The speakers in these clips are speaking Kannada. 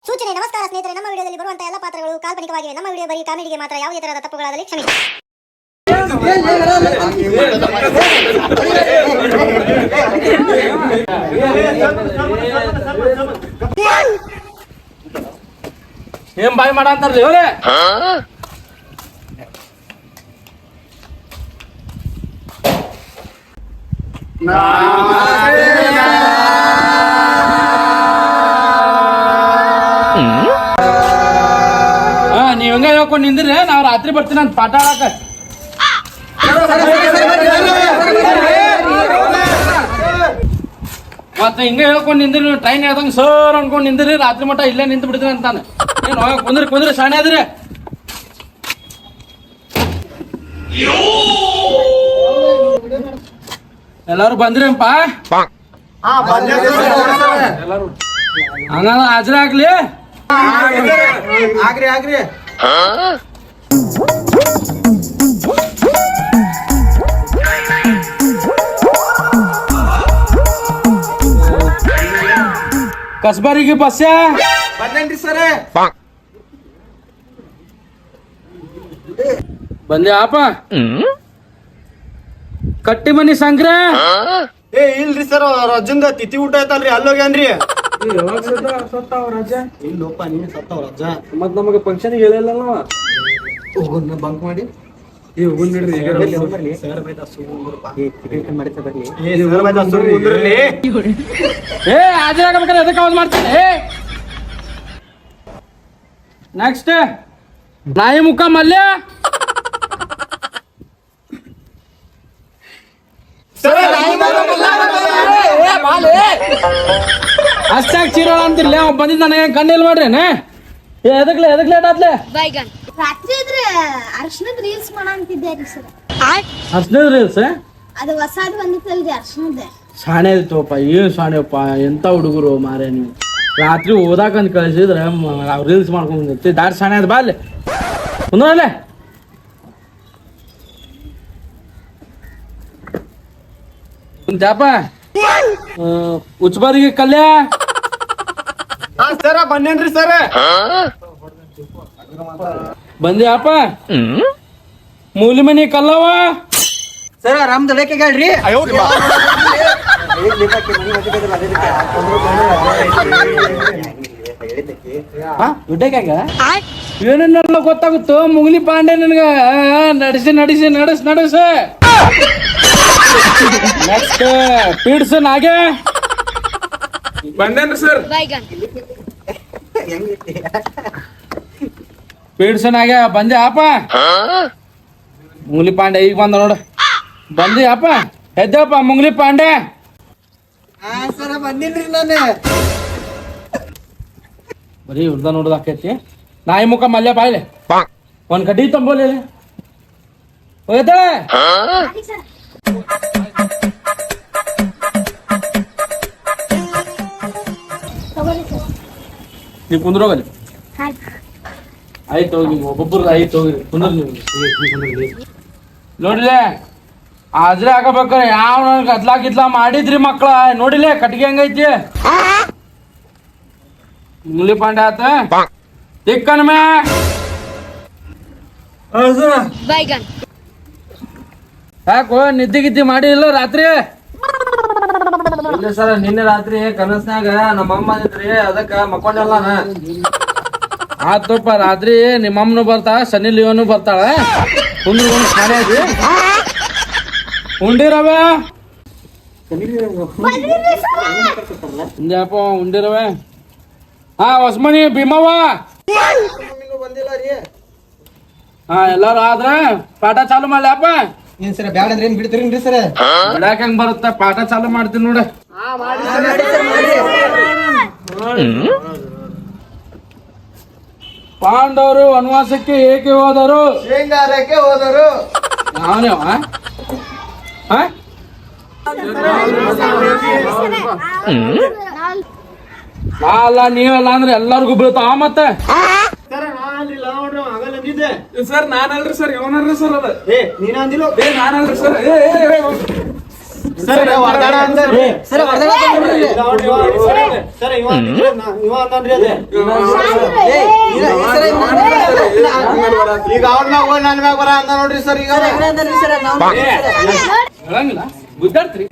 ಸೂಚನೆ. ನಮಸ್ಕಾರ ಸ್ನೇಹಿತರೆ, ನಮ್ಮ ವಿಡಿಯೋದಲ್ಲಿ ಬರುವಂತಹ ಎಲ್ಲ ಪಾತ್ರಗಳು ಕಾಲ್ಪನಿಕವಾಗಿವೆ. ನಮ್ಮ ವಿಡಿಯೋ ಬರೀ ಕಾಮಿಡಿಗೆ ಮಾತ್ರ. ಯಾವುದೇ ತರಹದ ತಪ್ಪುಗಳಾದಲ್ಲಿ ಕ್ಷಮಿಸಿ. ಏನ್ ಬಾಯ್ ಮಾಡ ಅಂತಾರ್ಲಿ ಇವ್ರೆ? ನೀವ್ ಹಂಗ ಹೇಳ್ಕೊಂಡ್ ನಿಂದ್ರಿ, ನಾವ್ ರಾತ್ರಿ ಬರ್ತೀನಿ ಅಂತ ಪಾಠ ಆಡಕ. ಮತ್ತ ಹಿಂಗ ಹೇಳ್ಕೊಂಡ್ ನಿಂದ್ರಿ, ನೀವು ಟ್ರೈನ್ ಹೇಳ್ದಂಗ ಸರ್ ಅನ್ಕೊಂಡ್ ನಿಂದ್ರಿ, ರಾತ್ರಿ ಮಟ್ಟ ಇಲ್ಲೇ ನಿಂತು ಬಿಡ್ತೀನಿ ಅಂತಾನೆ. ಏನ್ ಕುಂದ್ರಿ ಶಾಣೆ ಅದ್ರಿ. ಎಲ್ಲಾರು ಬಂದ್ರಿಪ್ಪ? ಹಂಗ ಹಾಜರ ಆಗ್ಲಿ. ಆಗ್ರಿ ಕಸ್ಬರಿಗೆ ಬಸ್ಸ ಬಂದೇನ್ರಿ ಸರ್. ಬಂದೆ ಆಪ. ಕಟ್ಟಿ ಮನಿ ಸಂಕ್ರ ಏ ಇಲ್ರಿ ಸರ್, ರಜಂದ ತಿಥಿ ಊಟ ಐತಲ್ರಿ, ಅಲ್ಲೋಗ್ಯಾನ್ರಿ. ಇಲ್ಲೋಪ ನೀನ್ ಸತ್ತವ ರಜ. ಮತ್ ನಮಗ ಫಂಕ್ಷನ್ ಹೇಳಿಲ್ಲ ಹೋಗೋಣ ಬಂಕ್ ಮಾಡಿ. ನೆಕ್ಸ್ಟ್ ನಾಯಿ ಮುಖ ಮಲ್ಯ. ಅಷ್ಟಾಗ ಚೀರೋಳ ಅಂತಿರ್ಲಿ, ಅವ್ ಬಂದಿದ್ದ ನನಗೆ ಕಣ್ಣಿಲ್ ಮಾಡ್ರೇನೆ. ಎದಕ್ಲೆ ಲೇಟ್ ಆತ್ಲೆ? ರಾತ್ರಿ ಇದ್ರೆ ಅರ್ಶನದ ರೀಲ್ಸ್ ಮಾಡಂತಿದ್ದೆ ಸರ್. ಅರ್ಶನದ ರೀಲ್ಸ್ ಅದು ಹೊಸದು ಬಂದಿತ್ತಲ್ರಿ ಅರ್ಶನದ. ಶಾಣೆ ಐತೋಪ, ಏನ್ ಶಾಣೆಪ್ಪ, ಎಂತ ಹುಡುಗರು ಮಾರೇ ನೀವು. ರಾತ್ರಿ ಓದಾಕಂತ ಕಳಿಸಿದ್ರೆ ರೀಲ್ಸ್ ಮಾಡ್ಕೊಂಡ್ ದಾರಿ ಶಾಣೆ ಅದ. ಬಾ ಅಲ್ಲಿ ಕುಂದ್ರಲ್ಲೇ. ಕುಂತ್ಯಾಪ ಉಚ್ಚಬಾರಿಗೆ ಕಲ್ಯ. ಸರ ಬಂದೇನ್ರಿ ಸರ್. ಬಂದ್ಯಾಪ ಮೂಲಿ ಮನಿ ಕಲ್ಲವ. ಸರ್ ಆರಾಮ್ ದಡಕ್ಕೆ ಗಾಡ್ರಿ. ದುಡ್ಡಕ್ಕಾಗ ಏನೇನೆಲ್ಲ ಗೊತ್ತಾಗುತ್ತೋ ಮುಗ್ಲಿ ಪಾಂಡೆ ನನ್ಗ. ನಡೆಸಿ ನಡಸ್. ನೆಕ್ಸ್ಟ್ ಪೀಡ್ಸನ್ ಹಾಗೆ ಬಂದೇನ್ರಿ ಸರ್. ಪೀಡ್ಸನ್ ಹಾಗೆ ಬಂದೆ ಆಪ. ಮುಂಗ್ಲಿ ಪಾಂಡೆ ಈಗ ಬಂದ ನೋಡ. ಬಂದಿ ಅಪ್ಪ, ಎದ್ದಪ್ಪ ಮುಂಗ್ಲಿ ಪಾಂಡೆ. ಸರ ಬಂದಿನ್ರಿ ನಾನು. ಬರೀ ಹುಡ್ದ ನೋಡ್ದಾಕೈತಿ. ನಾಯಿ ಮುಖ ಮಲ್ಯ ಬಾಯ್ಲೆ ಒಂದ್ ಕಡ್ಡಿ ತಂಬೋಲಿ ಹೋಯ್ತಾಳೆ. ನೀವು ಕುಂದ್ರೋಗಲ್ಲಿ. ಆಯ್ತು ಹೋಗಿ, ಒಬ್ಬೊಬ್ಬರು ಆಯ್ತು ಹೋಗಿ ಕುಂದ್ರ. ನೋಡಿಲೆ ಹಾಜ್ರೆ ಹಾಕಬೇಕಾರೆ ಯಾವ ಗದ್ಲಾ ಮಾಡಿದ್ರಿ ಮಕ್ಳ. ನೋಡಿಲೆ ಕಟ್ಗೆ ಹೆಂಗೈತಿ. ಮುಂಗ್ಲಿ ಪಾಂಡೆ ಆತ ತಿಕ್ಕನ ಮೇ. ಯಾಕೋ ನಿದ್ದೆ ಮಾಡಿ ಇಲ್ಲ ರಾತ್ರಿ? ಇಲ್ಲ ಸರ್, ನಿನ್ನೆ ರಾತ್ರಿ ಕನಸ್ನಾಗ ನಮ್ಮಮ್ಮ ಅಂದ್ರಿ, ಅದಕ್ಕ ಮಕ್ಕೊಂಡಲ್ಲ. ಆತಪ್ಪ, ರಾತ್ರಿ ನಿಮ್ಮಮ್ಮನು ಬರ್ತಾಳ, ಸನ್ನಿ ಲಿಯೋನು ಬರ್ತಾಳ. ಕುಂದ್ರ ಖಾಲಿ ಐತಿ. ಉಂಡಿರವೆ ಹಿಂದ್ಯಾಪ ಉಂಡಿರವೆ. ಹಾ ಹೊಸ್ಮನಿ ಭೀಮವ್ವ. ಬಂದಿಲ್ಲ ರೀ. ಹಾ ಎಲ್ಲಾರು ಆದ್ರ ಪಾಠ ಚಾಲು ಮಾಡ್ಲಪ್ಪ. ಏನ್ ಸರ ಬ್ಯಾಡ ಅಂದ್ರೆ ಏನ್ ಬಿಡ್ತೀರೇನ್ರಿ ಸರ್? ಬಿಡಾಕ ಹೆಂಗ್ ಬರುತ್ತ, ಪಾಠ ಚಾಲು ಮಾಡ್ತೀನಿ ನೋಡ. ಪಾಂಡವರು ವನವಾಸಕ್ಕೆ ಏಕೆ ಹೋದರು? ಶೇಂಗಾರಕ್ಕೆ ಹೋದರು. ಅವನೇವ ಅಲ್ಲ ನೀವೆಲ್ಲ ಅಂದ್ರೆ ಎಲ್ಲರಿಗೂ ಬೀಳ್ತಾವ. ಮತ್ತೆ ಸರ್ ನಾನಲ್ರಿ ಸರ್, ಇವನಲ್ರಿ ಸರ್. ಅದ ನೀನ್ ಅಂದಿಲ್ಲ. ನಾನಲ್ರಿ ಸರ್. ಸರ್ ಹೊರ್ದಾಡ ಅಂದ್ರಿ. ಸರ್ ಹೊಡೆದ ಸರ್ ಇವ ಅಂದಿದ್ರಿ, ಇವ ಅಂದನ್ರಿ ಅದೇ. ಈಗ ಅವ್ನ ಮ್ಯಾಗ ಹೋಗಿ ನನ್ ಮ್ಯಾಗ ಬರ ಅಂದ ನೋಡ್ರಿ ಸರ್ ಈಗ. ಹೇಳಂಗಿಲ್ಲ ಗುದ್ದಾಡ್ತ್ರಿ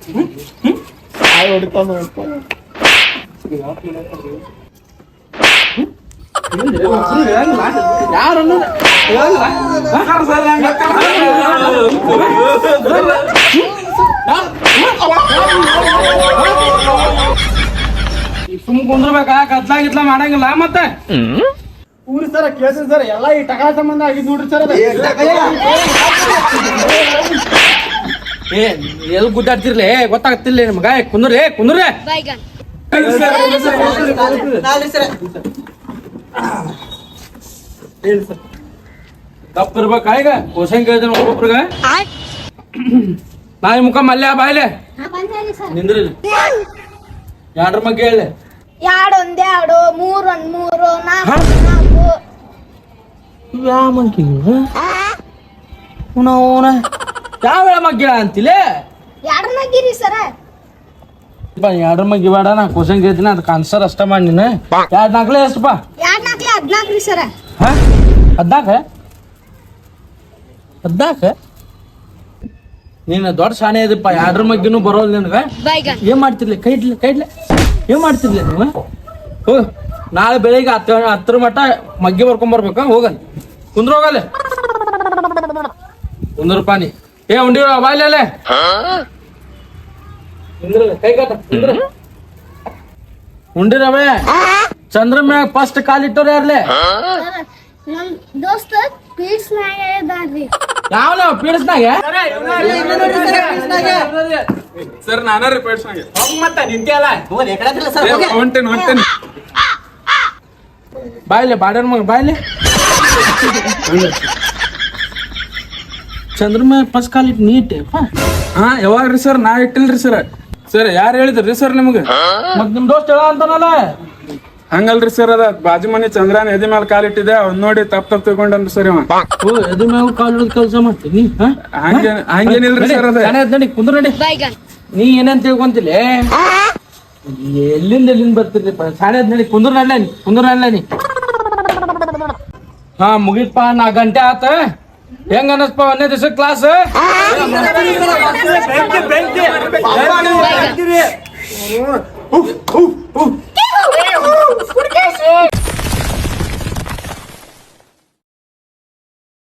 ಯಾರು ಸುಮ್ ಕುಂದ್ರಬೇಕಾ ಕತ್ಲಾಗಿತ್ಲ ಮಾಡಂಗಿಲ್ಲ ಮತ್ತೆ ಊರಿ ಸರ್ ಕೇಳ್ತೀನಿ ಸರ್ ಎಲ್ಲ ಈ ಟಕಾ ಸಂಬಂಧ ಆಗಿದ್ ನೋಡ್ರಿ ಸರ್ ಅದು. ಏ ಎಲ್ಲಿ ಗುದ್ದಾಡ್ತಿರ್ಲಿ ಗೊತ್ತಾಗ್ತಿಲ್ಲ ನಿಮ್ಗ ಕುಂದ್ರಿ ಕುಂದ್ರಿ ತಪ್ಪ ಇರ್ಬೇಕಾ ಈಗ ಕ್ವಶನ್ ಕೇಳ್ತೀನಿ ಒಬ್ಬೊಬ್ರಿಗೆ ನಾಯಿ ಮುಖ ಮಲ್ಯ ಬಾಯ್ಲೆ ನಿಂದ್ರಿ ಯಾಡ್ರ ಬಗ್ಗೆ ಹೇಳಿ ಎರಡು ಒಂದೇ ಎರಡು ಮೂರು ಒಂದ್ ಮೂರು ನಾಲ್ಕು ನಾಲ್ಕು ಯಾವ ಮಂಕಿ ಯಾವ ಮಗ್ಗಿಳ ಅಂತಿಲ್ಲ ಎರಡು ನಗಿರಿ ಸರ ಯಾಡ್ರ ಮಗ್ಗಿ ಬೇಡ ನಾ ಕ್ವಶನ್ ಕೇಳ್ತೀನಿ ಅದಕ್ಕೆ ಆನ್ಸರ್ ಅಷ್ಟ ಮಾಡಿ ನೀನು ಎರಡ್ ನಾಲ್ಕಲೇ ಎಷ್ಟಪ್ಪ ಎರಡು ನಾಲ್ಕಲೆ 14 ರೀ ಸರ ಹದ್ನಾಕ ನೀನು ದೊಡ್ಡ ಶಾಣೆ ಇದಪ್ಪ ಯಾಡ್ರ ಮಗ್ಗಿನೂ ಬರೋಲ್ಲ ನಿನಗ ಏನ್ ಮಾಡ್ತಿರ್ಲಿ ಕೈಡ್ಲೆ ಏನ್ ಮಾಡ್ತಿರ್ಲಿ ನೀವು ಹೋಗ ನಾಳೆ ಬೆಳಿಗ್ಗೆ 10 ಮಟ್ಟ ಮಗ್ಗಿ ಬರ್ಕೊಂಬರ್ಬೇಕ ಹೋಗಲ್ ಕುಂದ್ರ ಹೋಗಲ್ಲ ಕುಂದ್ರ ಪಾನಿ ಏ ಉಂಡಿರ ಬಾಯ್ಲೆ ಕೈ ಕಟ್ಟ ಉಂಡಿರವೇ ಚಂದ್ರ ಮ್ಯಾಗ ಫಸ್ಟ್ ಕಾಲಿಟ್ಟವ್ರ ಯಾರ್ಲೆ ನಮ್ ದೋಸ್ತ ಪೀಸ್ ಮ್ಯಾಗ ಇದ್ದಾನ್ರಿ ಯಾವ ಪೀಡಿಸ್ನಾಗ ಸರ್ ನಾನಾರಿ ಪೇಡ್ಸ್ನಾಗೆ ಮತ್ತ ನಿಂತಿಯಲ್ಲ ಹೊಂಟೇನಿ ಬಾಯ್ಲೆ ಬಾಡ್ಯಾರ ಮಗ ಬಾಯ್ಲೆ ಚಂದ್ರ ಮ್ಯಾಗ ಫಸ್ಟ್ ಕಾಲಿಟ್ಟು ನೀಟ್ ಹಾ ಯಾವಾಗ್ರಿ ಸರ್ ನಾ ಇಟ್ಟಿಲ್ರಿ ಸರ್ ಸರ್ ಯಾರು ಹೇಳಿದ್ರಿ ಸರ್ ನಿಮ್ಗೆ ಮತ್ ನಿಮ್ ದೋಸ್ತ್ ಹೇಳ ಅಂತಾನಲ್ಲ ಹಂಗಲ್ರಿ ಸರ್ ಅದ ಬಾಜು ಮನಿ ಚಂದ್ರನ್ ಎದಿ ಮೇಲೆ ಕಾಲಿಟ್ಟಿದೆ ಅವ್ನ್ ನೋಡಿ ತಪ್ಪ ತಗೊಂಡನ್ರಿ ಸರ್ ಇವ ಓ ಎದು ಮ್ಯಾಗ ಕಾಲ್ ಹಿಡಿದು ಕೆಲಸ ಮಾಡ್ತೀನಿ ಹಂಗೇನಿಲ್ರಿ ಸರ್ ಅದ ನಡಿ ಕುಂದ್ರ ನಡಿ ನೀ ಏನೇನ್ ತಿಳ್ಕೊಂತಿಲ್ಲ ಎಲ್ಲಿಂದ ಬರ್ತಿರ್ಲಿಪ್ಪ ಸಾಣೆ ನಡಿ ಕುಂದ್ರ ನಡ್ಲ ನೀ ಹಾ ಮುಗಿತ್ಪ 4 ಗಂಟೆ ಆತ ಹೆಂಗ ಅನಸ್ಪ 1ನೇ ದಿವಸ ಕ್ಲಾಸ್ ಬೆಂಕಿ